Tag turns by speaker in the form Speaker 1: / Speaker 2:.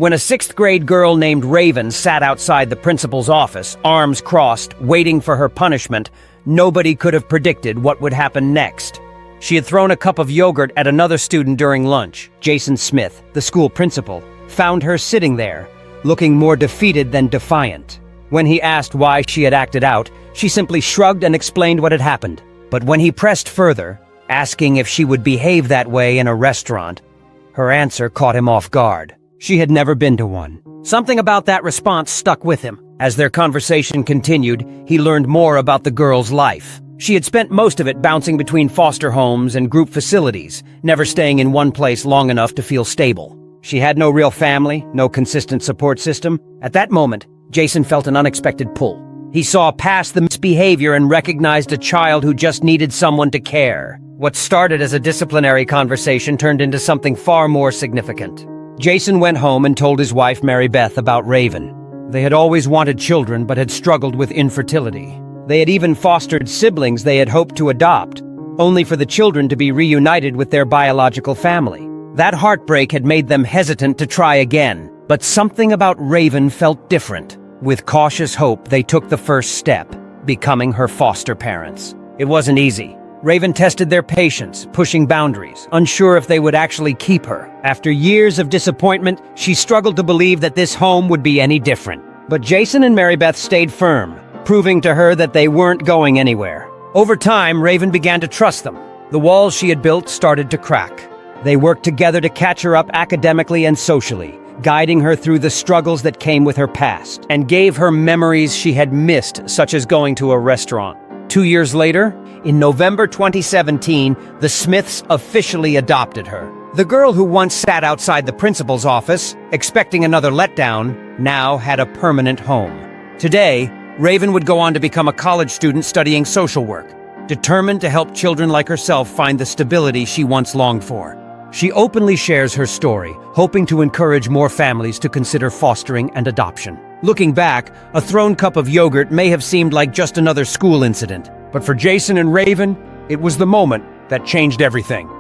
Speaker 1: When a sixth-grade girl named Raven sat outside the principal's office, arms crossed, waiting for her punishment, nobody could have predicted what would happen next. She had thrown a cup of yogurt at another student during lunch. Jason Smith, the school principal, found her sitting there, looking more defeated than defiant. When he asked why she had acted out, she simply shrugged and explained what had happened. But when he pressed further, asking if she would behave that way in a restaurant, her answer caught him off guard. She had never been to one. Something about that response stuck with him. As their conversation continued, he learned more about the girl's life. She had spent most of it bouncing between foster homes and group facilities, never staying in one place long enough to feel stable. She had no real family, no consistent support system. At that moment, Jason felt an unexpected pull. He saw past the misbehavior and recognized a child who just needed someone to care. What started as a disciplinary conversation turned into something far more significant. Jason went home and told his wife Mary Beth about Raven. They had always wanted children but had struggled with infertility. They had even fostered siblings they had hoped to adopt, only for the children to be reunited with their biological family. That heartbreak had made them hesitant to try again, but something about Raven felt different. With cautious hope, they took the first step, becoming her foster parents. It wasn't easy. Raven tested their patience, pushing boundaries, unsure if they would actually keep her. After years of disappointment, she struggled to believe that this home would be any different. But Jason and Mary Beth stayed firm, proving to her that they weren't going anywhere. Over time, Raven began to trust them. The walls she had built started to crack. They worked together to catch her up academically and socially, guiding her through the struggles that came with her past, and gave her memories she had missed, such as going to a restaurant. 2 years later, in November 2017, the Smiths officially adopted her. The girl who once sat outside the principal's office, expecting another letdown, now had a permanent home. Today, Raven would go on to become a college student studying social work, determined to help children like herself find the stability she once longed for. She openly shares her story, hoping to encourage more families to consider fostering and adoption. Looking back, a thrown cup of yogurt may have seemed like just another school incident, but for Jason and Raven, it was the moment that changed everything.